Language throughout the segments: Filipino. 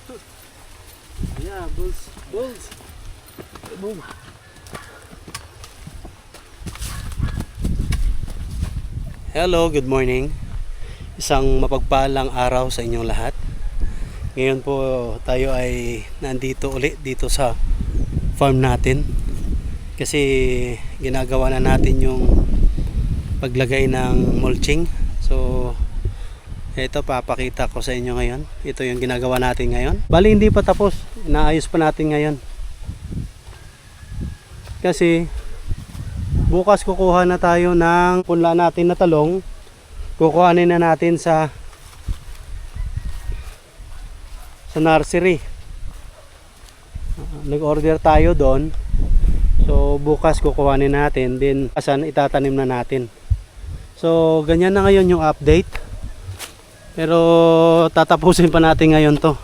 Yeah, bulls. Bulls. Boom. Hello, good morning. Isang mapagpalang araw sa inyong lahat. Ngayon po tayo ay nandito ulit dito sa farm natin. Kasi ginagawa na natin yung paglagay ng mulching. So ito papakita ko sa inyo ngayon. Ito yung ginagawa natin ngayon. Bali hindi pa tapos. Inaayos pa natin ngayon. Kasi bukas kukuha na tayo ng punla natin na talong. Kukuhanin na natin sa nursery. Nag-order tayo doon. So bukas kukuhanin natin, din asan itatanim na natin. So ganyan na ngayon yung update. Pero tatapusin pa natin ngayon to.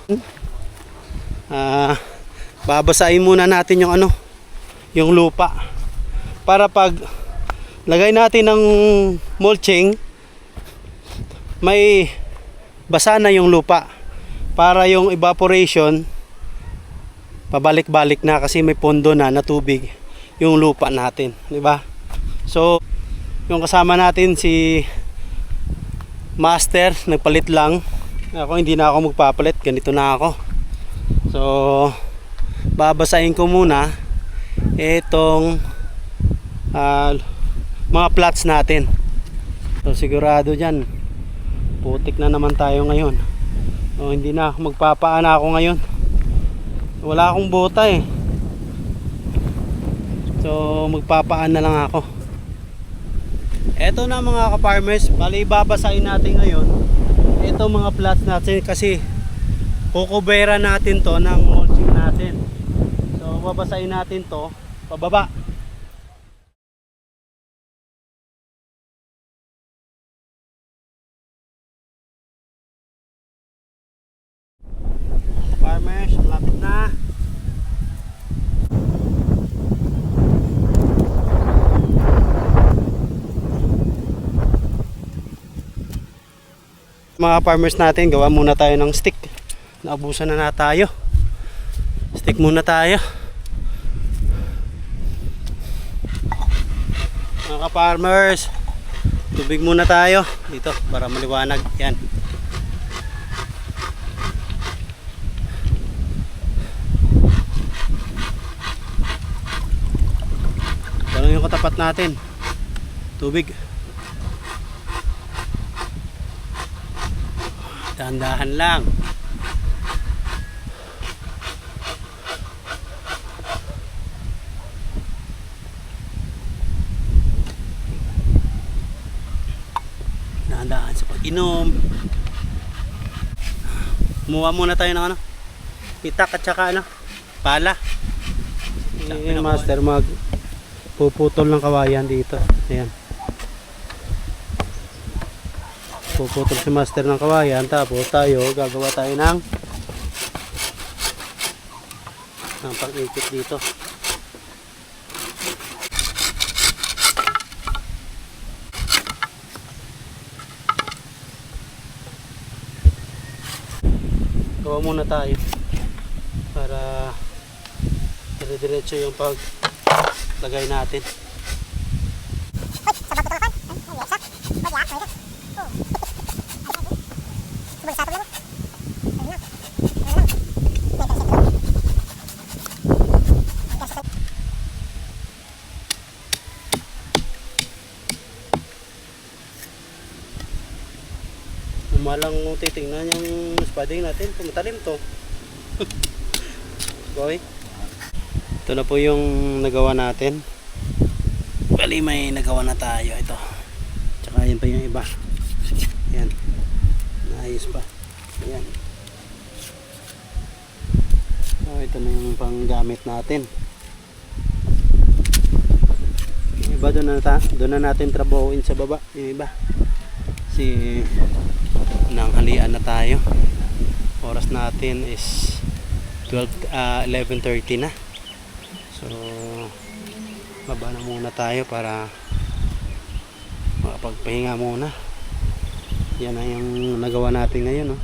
Babasahin muna natin yung yung lupa. Para pag lagay natin ng mulching, may basa na yung lupa. Para yung evaporation pabalik-balik na kasi may pondo na tubig yung lupa natin, di ba? So yung kasama natin si Master nagpalit lang. Ako hindi na ako magpapalit, ganito na ako. So babasahin ko muna itong mga plots natin. So sigurado dyan putik na naman tayo ngayon. So hindi na ako magpapaana ako ngayon. Wala akong bota eh. So magpapaan na lang ako. Eto na mga ka-farmers, bali babasahin natin ngayon ito mga plots natin kasi kukubera natin to ng mulching natin. So babasahin natin to pababa. Farmers, lapit na. Mga farmers natin, gawa muna tayo ng stick. Naubusan na tayo. Stick muna tayo. Mga farmers, tubig muna tayo dito para maliwanag. Yan. Ganun yung katapat natin. Tubig. Dahan-dahan lang. Dahan-dahan sa pag-inom. Kumuha muna tayo ng pitak at saka pala. Master mag puputol ng kawayan dito. Ayan. Puputol si Master ng kawayan, tapos tayo gagawa tayo ng pang-ikot dito. Gawa muna tayo para dire-diretso yung paglagay natin. Malang titingnan yung spading natin kung matalim to. Boy, ito na po yung nagawa natin. Bali may nagawa na tayo ito. Tsaka yan pa yung iba. Yan. Naayos pa. Yan. Oh, ito na yung panggamit natin. Yung iba doon na natin trabahuin sa baba. Yung iba. Kasi nanghalian na tayo. Oras natin is 11:30 na. So baba na muna tayo para makapagpahinga muna. Yan na yung nagawa natin ngayon, no?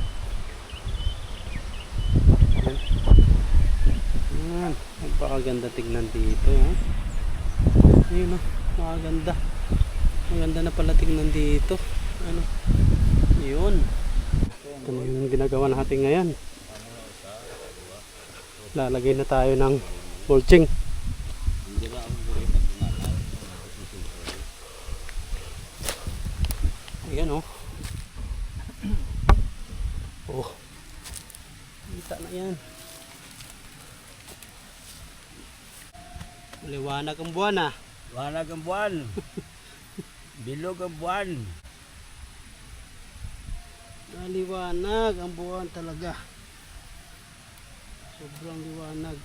Napakaganda tignan dito. Oh. Ayun oh, napakaganda. Maganda na pala tignan dito. Ano? Yun. Ito na yung ginagawa natin ngayon. Lalagay na tayo ng mulching. Ayan oh. Oh. Kita na yan. Liwanag ang buwan ah. Liwanag ang buwan. Bilog ang buwan. Naliwanag ang buwan talaga. Sobrang liwanag.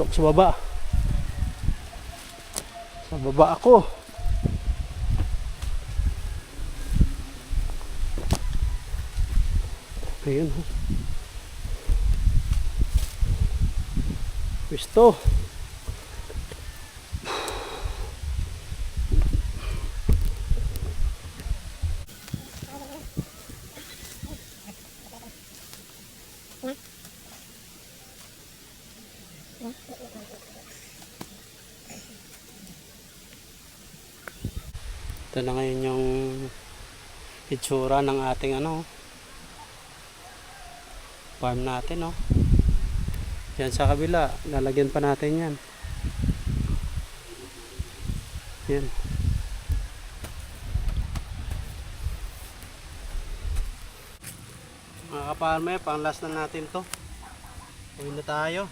Tok sa baba. Sa baba ako. Ayun. Pwesto. Ito na ngayon yung itsura ng ating farm natin oh. Yan sa kabila, lalagyan pa natin yan. Yan. Mga kaparme, pang last na natin to. Uwi na tayo.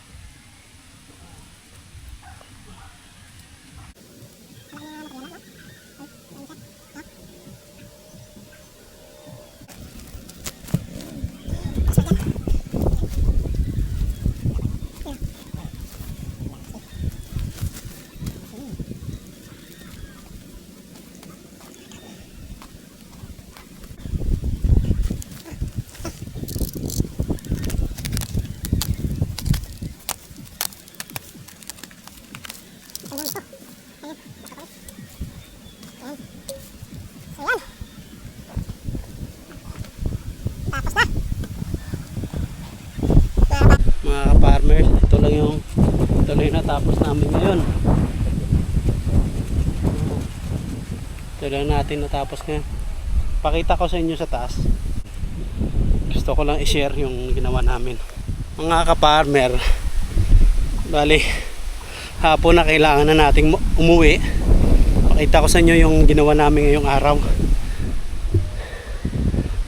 Mga ka-farmers, ito lang yung natapos namin ngayon. Ito lang natin natapos ngayon. Pakita ko sa inyo sa taas. Gusto ko lang i-share yung ginawa namin. Mga ka-farmer, bali hapon na kailangan na nating umuwi. Pakita ko sa inyo yung ginawa namin ngayong araw.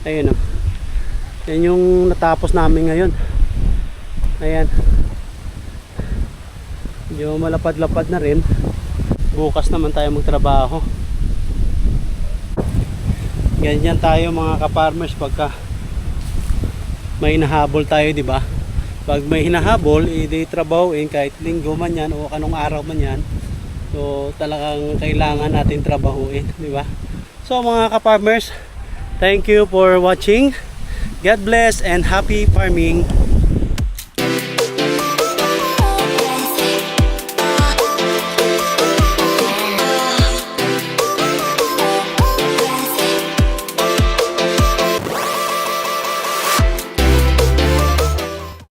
Ayun o. Yan yung natapos namin ngayon. Ayan. Medyo malapad-lapad na rin. Bukas naman tayo magtrabaho. Ganyan tayo mga ka-farmers pagka may hinahabol tayo, di ba? Pag may hinahabol, i-day trabahoin kahit linggo man yan o anong araw man yan. So talagang kailangan natin trabahuin, di ba? So mga ka-farmers, thank you for watching. God bless and happy farming.